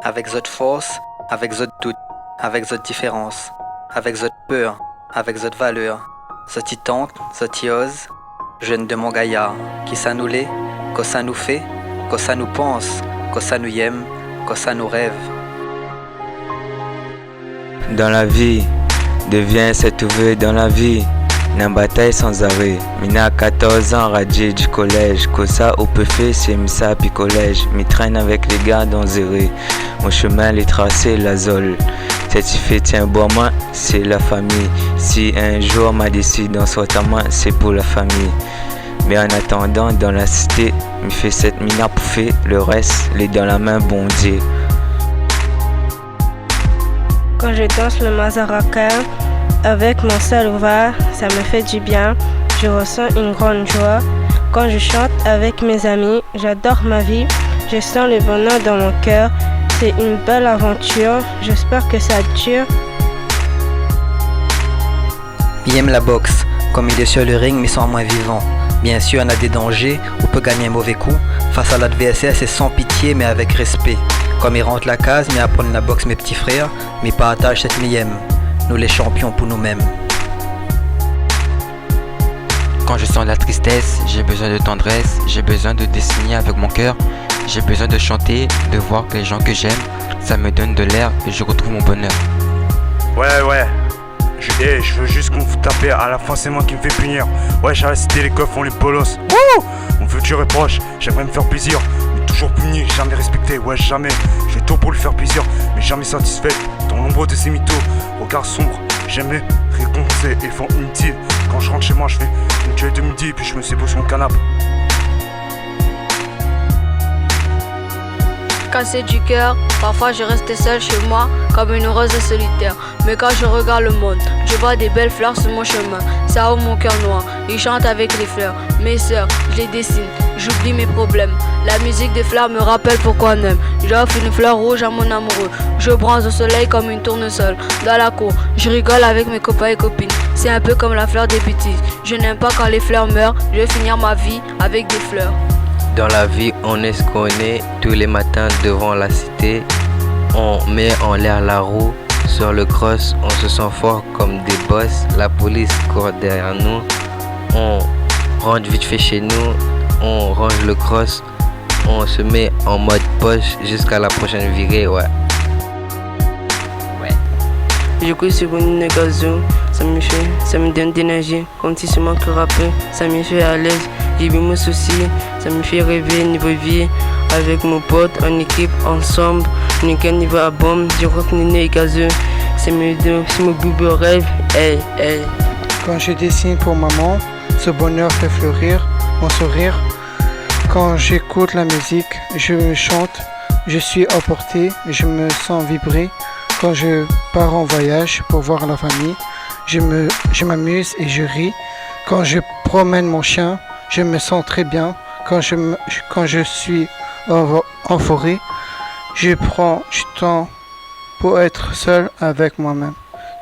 avec votre force, avec votre doute, avec votre différence, avec votre peur, avec votre valeur, cette tente, cette ose, jeune de mon gaillard, qui ça nous l'est, que ça nous fait, que ça nous pense, que ça nous aime, que ça nous rêve. Dans la vie, devient cette ouvrier dans la vie, une bataille sans arrêt. Mina 14 ans, radié du collège, que ça au peu fait, c'est Missa puis collège. Me traîne avec les gars dans zéré. Mon chemin les tracé, la zole. Certifié, tiens, bois moi, c'est la famille. Si un jour m'a décidé dans soit ta main, c'est pour la famille. Mais en attendant, dans la cité, me fait cette mina pour faire le reste, les dans la main, bon Dieu. Quand je danse le mazaraca avec mon salouva, ça me fait du bien, je ressens une grande joie. Quand je chante avec mes amis, j'adore ma vie, je sens le bonheur dans mon cœur. C'est une belle aventure, j'espère que ça dure. Il aime la boxe, comme il est sur le ring mais sans moins vivant. Bien sûr, on a des dangers, on peut gagner un mauvais coup. Face à l'adversaire, c'est sans pitié mais avec respect. Comme il rentre la case, mais apprendre la boxe mes petits frères, mais pas attache cette millième. Nous les champions pour nous-mêmes. Quand je sens la tristesse, j'ai besoin de tendresse, j'ai besoin de dessiner avec mon cœur, j'ai besoin de chanter, de voir que les gens que j'aime, ça me donne de l'air et je retrouve mon bonheur. Ouais. Je veux juste qu'on vous tape à la fin, c'est moi qui me fais punir. Ouais, j'ai récité les coffres, on les bolos. Wouh! Mon futur est proche, j'aimerais me faire plaisir, mais toujours puni, jamais respecté, ouais jamais. J'ai tout pour lui faire plaisir, mais jamais satisfait. Dans l'ombre de ces mythos, regard sombre, jamais récompensé et font inutile. Quand je rentre chez moi, je fais une tuile de midi, puis je me sépose sur mon canapé. Cassé du cœur, parfois je reste seule chez moi comme une rose solitaire. Mais quand je regarde le monde, je vois des belles fleurs sur mon chemin. Ça ouvre mon cœur noir, ils chantent avec les fleurs. Mes sœurs, je les dessine, j'oublie mes problèmes. La musique des fleurs me rappelle pourquoi on aime. J'offre une fleur rouge à mon amoureux. Je bronze au soleil comme une tournesol. Dans la cour, je rigole avec mes copains et copines. C'est un peu comme la fleur des bêtises. Je n'aime pas quand les fleurs meurent, je vais finir ma vie avec des fleurs. Dans la vie, on est ce qu'on est. Tous les matins devant la cité, on met en l'air la roue. Sur le cross, on se sent fort comme des boss. La police court derrière nous. On rentre vite fait chez nous. On range le cross. On se met en mode poche jusqu'à la prochaine virée, ouais. Je cours sur une occasion, ça me donne d'énergie, comme si c'est moi qui rappe, ça me fait à l'aise, j'ai vu mes soucis, ça me fait rêver niveau vie, avec mon pote, en équipe, ensemble, nickel niveau à bombe, je rock Nino et gazeux, c'est mon boubou rêve, hey. Quand je dessine pour maman, ce bonheur fait fleurir mon sourire. Quand j'écoute la musique, je chante, je suis emporté, je me sens vibrer. Quand je pars en voyage pour voir la famille, je m'amuse et je ris. Quand je promène mon chien, je me sens très bien. Quand je suis en forêt, je prends du temps pour être seul avec moi-même.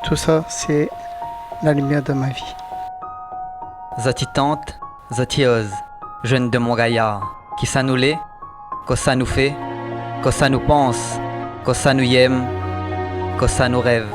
Tout ça, c'est la lumière de ma vie. Zati tante, zati ose, jeune de mon gaillard, qui ça nous l'est, que ça nous fait, que ça nous pense, que ça nous aime, que ça nous rêve.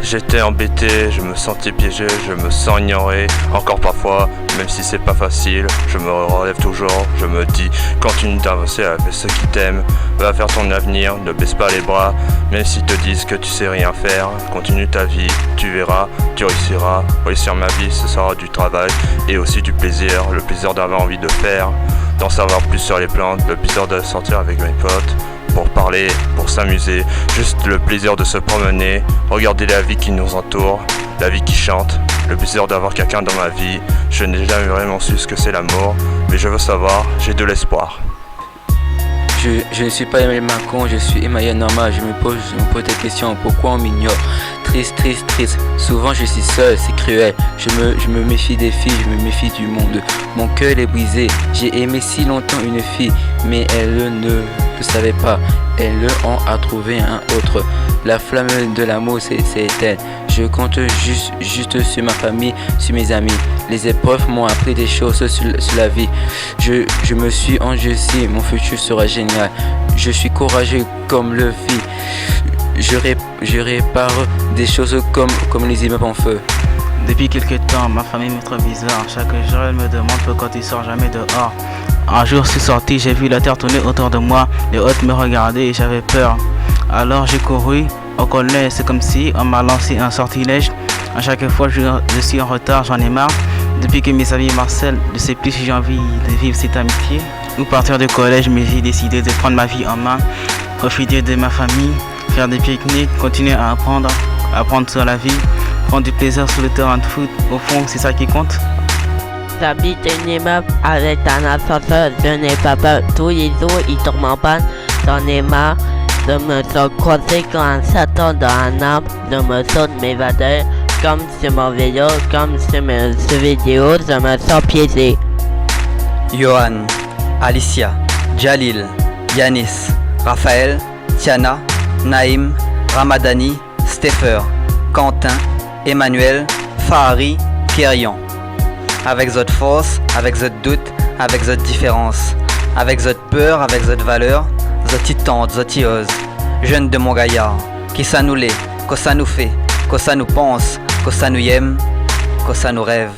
J'étais embêté, je me sentais piégé, je me sens ignoré, encore parfois, même si c'est pas facile, je me relève toujours, je me dis, continue d'avancer avec ceux qui t'aiment, va faire ton avenir, ne baisse pas les bras, même s'ils te disent que tu sais rien faire, continue ta vie, tu verras, tu réussiras, réussir ma vie, ce sera du travail et aussi du plaisir, le plaisir d'avoir envie de faire, d'en savoir plus sur les plantes, le plaisir de sortir avec mes potes, pour parler, pour s'amuser, juste le plaisir de se promener, regarder la vie qui nous entoure, la vie qui chante, le plaisir d'avoir quelqu'un dans ma vie. Je n'ai jamais vraiment su ce que c'est l'amour, mais je veux savoir, j'ai de l'espoir. Je ne suis pas Emmanuel Macron, je suis Emmanuel Normal. Je me pose des questions, pourquoi on m'ignore? Triste. Souvent je suis seul, c'est cruel. Je me méfie des filles, je me méfie du monde. Mon cœur est brisé. J'ai aimé si longtemps une fille, mais elle ne le savait pas. Elle en a trouvé un autre. La flamme de l'amour s'est éteinte. Je compte juste sur ma famille, sur mes amis. Les épreuves m'ont appris des choses sur la vie. Je me suis endurci, mon futur sera génial. Je suis courageux comme le fit. Je répare des choses comme les immeubles en feu. Depuis quelques temps, ma famille me trouve bizarre. Chaque jour, elle me demande pourquoi tu sors jamais dehors. Un jour, je suis sorti, j'ai vu la terre tourner autour de moi. Les autres me regardaient et j'avais peur. Alors j'ai couru. Au collège, c'est comme si on m'a lancé un sortilège. À chaque fois, je suis en retard, j'en ai marre. Depuis que mes amis m'harcèlent, je sais plus si j'ai envie de vivre cette amitié ou partir du collège, mais j'ai décidé de prendre ma vie en main, profiter de ma famille, faire des pique-niques, continuer à apprendre sur la vie, prendre du plaisir sur le terrain de foot. Au fond, c'est ça qui compte. J'habite un immeuble avec un ascenseur, je n'ai pas peur. Tous les jours, ils tombent en panne, j'en ai marre. Je me sens coincé quand un Satan dans un arbre. Je me saute mes vadeurs comme sur mon vélo, comme sur mes vidéos, je me sens piégé. Johan, Alicia, Jalil, Yanis, Raphaël, Tiana, Naïm, Ramadani, Stepher, Quentin, Emmanuel, Fahari, Kérian. Avec votre force, avec votre doute, avec votre différence, avec votre peur, avec votre valeur, votre tente, votre ose. Jeunes de mon gaillard, qui ça nous l'est, que ça nous fait, que ça nous pense, que ça nous aime, que ça nous rêve.